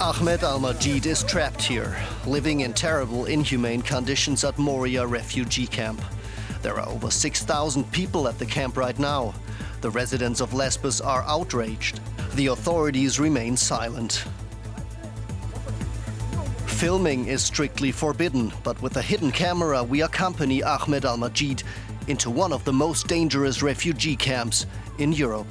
Ahmed Al-Majeed is trapped here, living in terrible, inhumane conditions at Moria refugee camp. There are over 6,000 people at the camp right now. The residents of Lesbos are outraged. The authorities remain silent. Filming is strictly forbidden, but with a hidden camera we accompany Ahmed Al-Majeed into one of the most dangerous refugee camps in Europe.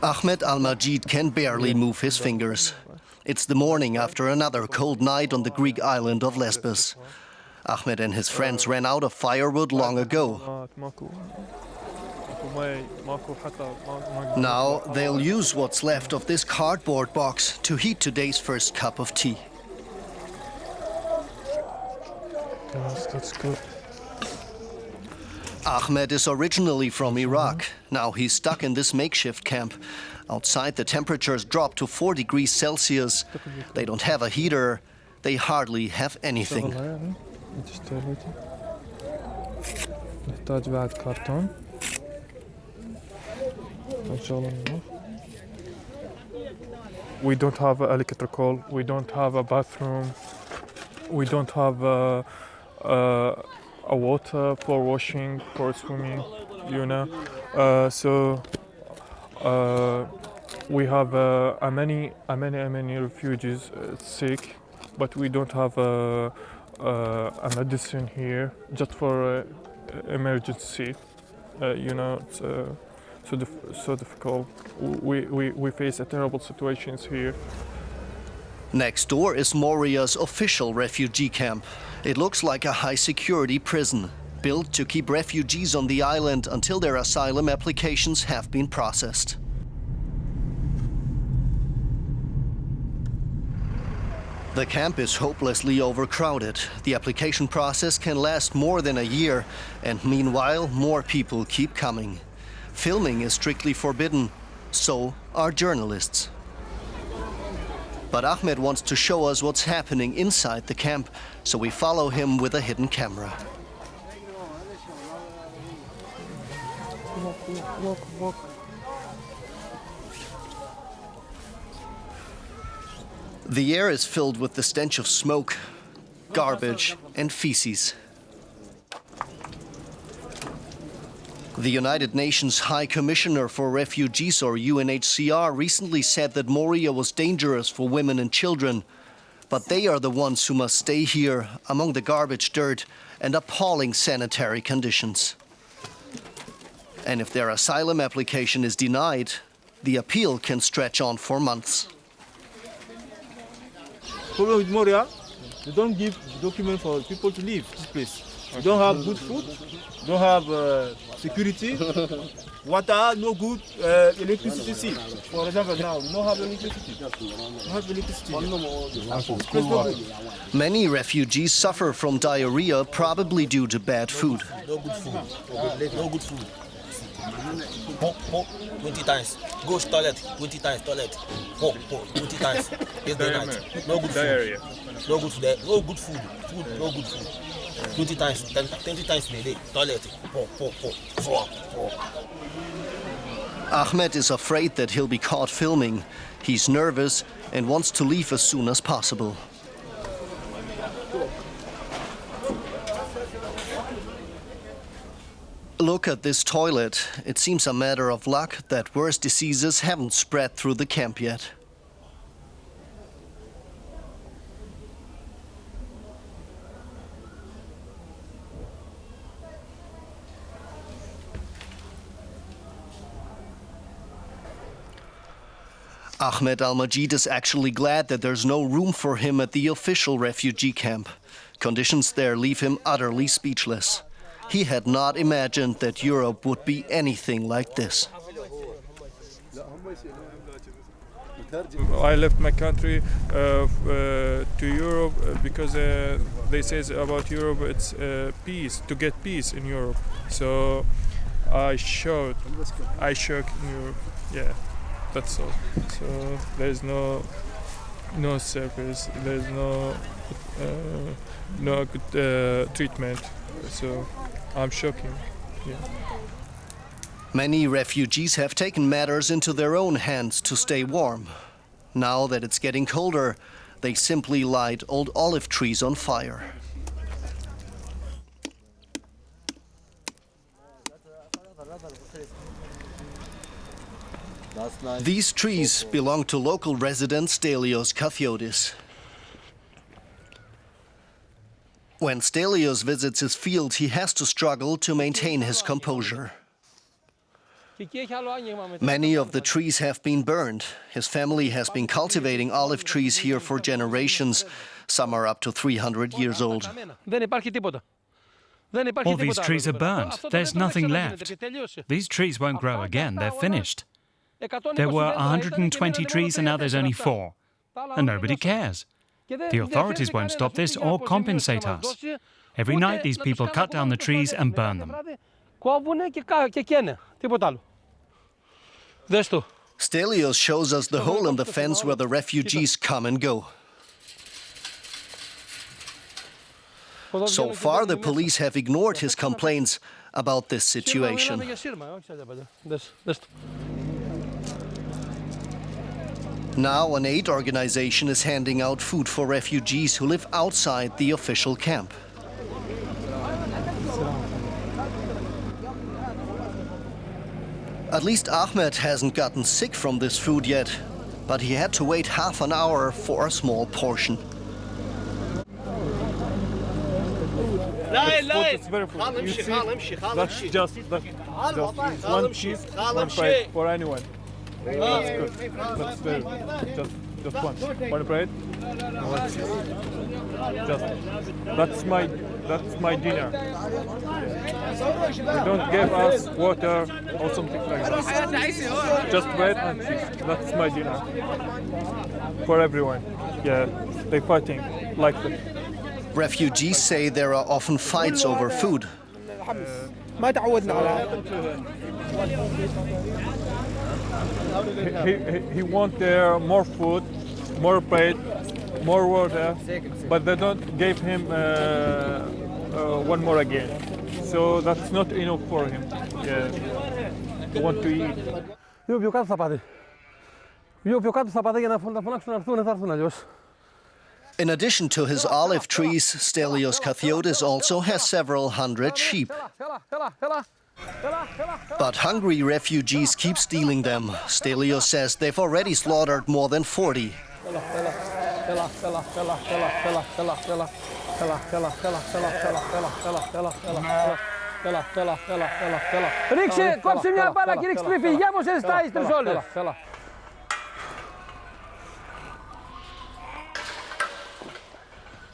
Ahmed Al-Majeed can barely move his fingers. It's the morning after another cold night on the Greek island of Lesbos. Ahmed and his friends ran out of firewood long ago. Now they'll use what's left of this cardboard box to heat today's first cup of tea. Yes, that's good. Ahmed is originally from Iraq. Now he's stuck in this makeshift camp. Outside, the temperatures drop to 4 degrees Celsius. They don't have a heater. They hardly have anything. We don't have electrical. We don't have a bathroom. We don't have a water for washing, for swimming, you know. We have many refugees sick, but we don't have a medicine here just for emergency. You know, it's so difficult. We face a terrible situations here. Next door is Moria's official refugee camp. It looks like a high-security prison, built to keep refugees on the island until their asylum applications have been processed. The camp is hopelessly overcrowded. The application process can last more than a year, and meanwhile, more people keep coming. Filming is strictly forbidden, so are journalists. But Ahmed wants to show us what's happening inside the camp, so we follow him with a hidden camera. Walk. The air is filled with the stench of smoke, garbage, and feces. The United Nations High Commissioner for Refugees, or UNHCR, recently said that Moria was dangerous for women and children. But they are the ones who must stay here among the garbage, dirt, and appalling sanitary conditions. And if their asylum application is denied, the appeal can stretch on for months. Problem with Moria, they don't give document for people to leave this place. You don't have good food, don't have security, water, no good electricity. See, for example, now we don't have electricity. Many refugees suffer from diarrhea, probably due to bad food. No good food. No good food. 20 times. Go to toilet. 20 times toilet. 20 times. Yes, day night. No good Diarrhea. food. No good food. No good food. No good food. 20 times. 20 times in a day. Toilet. Ahmed is afraid that he'll be caught filming. He's nervous and wants to leave as soon as possible. Look at this toilet. It seems a matter of luck that worse diseases haven't spread through the camp yet. Ahmed Al-Majeed is actually glad that there's no room for him at the official refugee camp. Conditions there leave him utterly speechless. He had not imagined that Europe would be anything like this. I left my country to Europe because they say about Europe it's peace, to get peace in Europe. So I showed you, yeah, that's all. So there's no service, there's no good treatment. So I'm shocking. Yeah. Many refugees have taken matters into their own hands to stay warm. Now that it's getting colder, they simply light old olive trees on fire. These trees belong to local resident Stelios Kathiotis. When Stelios visits his field, he has to struggle to maintain his composure. Many of the trees have been burned. His family has been cultivating olive trees here for generations. Some are up to 300 years old. All these trees are burnt. There's nothing left. These trees won't grow again. They're finished. There were 120 trees and now there's only 4. And nobody cares. The authorities won't stop this or compensate us. Every night these people cut down the trees and burn them. Stelios shows us the hole in the fence where the refugees come and go. So far, the police have ignored his complaints about this situation. Now, an aid organization is handing out food for refugees who live outside the official camp. At least Ahmed hasn't gotten sick from this food yet, but he had to wait half an hour for a small portion. It's very full. You see, that's just one cheese, one plate for anyone. That's good. That's very just one. One plate, one cheese. That's my dinner. They don't give us water or something like that. Just bread and cheese. That's my dinner. For everyone. Yeah, they're fighting like that. Refugees say there are often fights over food. He wants more food, more plate, more water, but they don't give him one more again. So that's not enough for him. Yeah, he wants to eat. In addition to his olive trees, Stelios Kathiotis also has several hundred sheep. But hungry refugees keep stealing them. Stelios says they've already slaughtered more than 40.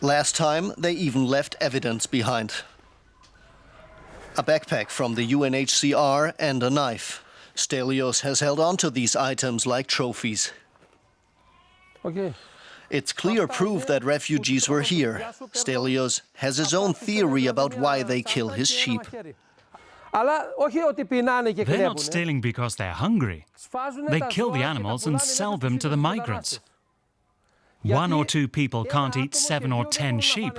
Last time, they even left evidence behind. A backpack from the UNHCR and a knife. Stelios has held on to these items like trophies. Okay. It's clear proof that refugees were here. Stelios has his own theory about why they kill his sheep. They're not stealing because they're hungry. They kill the animals and sell them to the migrants. 1 or 2 people can't eat 7 or 10 sheep.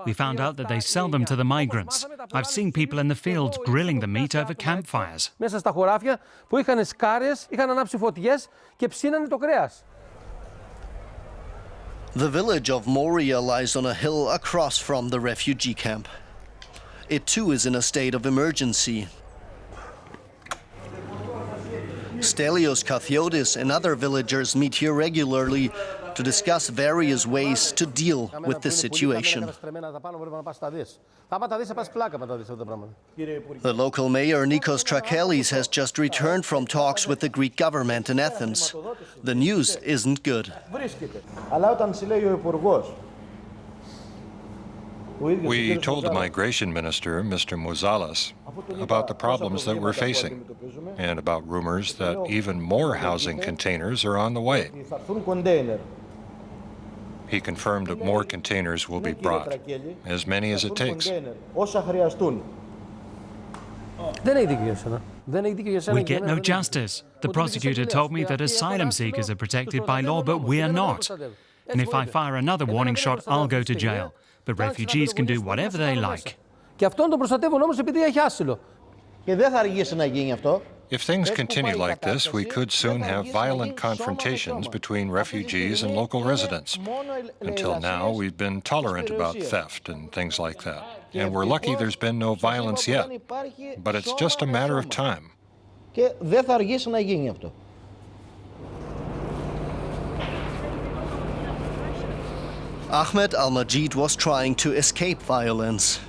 We found out that they sell them to the migrants. I've seen people in the fields grilling the meat over campfires. The village of Moria lies on a hill across from the refugee camp. It too is in a state of emergency. Stelios Kathiotis and other villagers meet here regularly to discuss various ways to deal with the situation. The local mayor, Nikos Trakelis, has just returned from talks with the Greek government in Athens. The news isn't good. We told the migration minister, Mr. Mouzalas, about the problems that we're facing and about rumors that even more housing containers are on the way. He confirmed that more containers will be brought, as many as it takes. We get no justice. The prosecutor told me that asylum seekers are protected by law, but we're not. And if I fire another warning shot, I'll go to jail. But refugees can do whatever they like. If things continue like this, we could soon have violent confrontations between refugees and local residents. Until now, we've been tolerant about theft and things like that. And we're lucky there's been no violence yet. But it's just a matter of time. Ahmed Al-Majeed was trying to escape violence.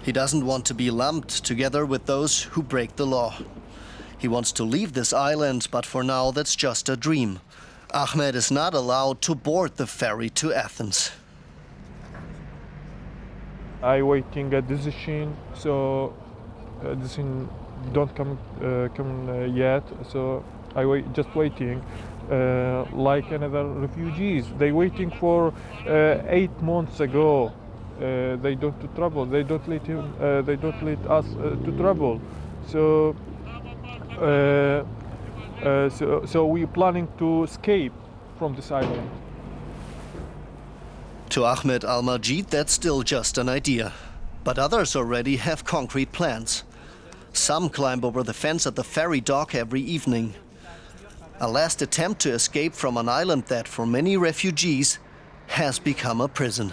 He doesn't want to be lumped together with those who break the law. He wants to leave this island, but for now that's just a dream. Ahmed is not allowed to board the ferry to Athens. I waiting a decision, so decision don't come yet. So just waiting, like another refugees. They waiting for 8 months ago. They don't to travel. They don't let him. They don't let us to travel. So we're planning to escape from this island. To Ahmed Al-Majeed, that's still just an idea. But others already have concrete plans. Some climb over the fence at the ferry dock every evening. A last attempt to escape from an island that, for many refugees, has become a prison.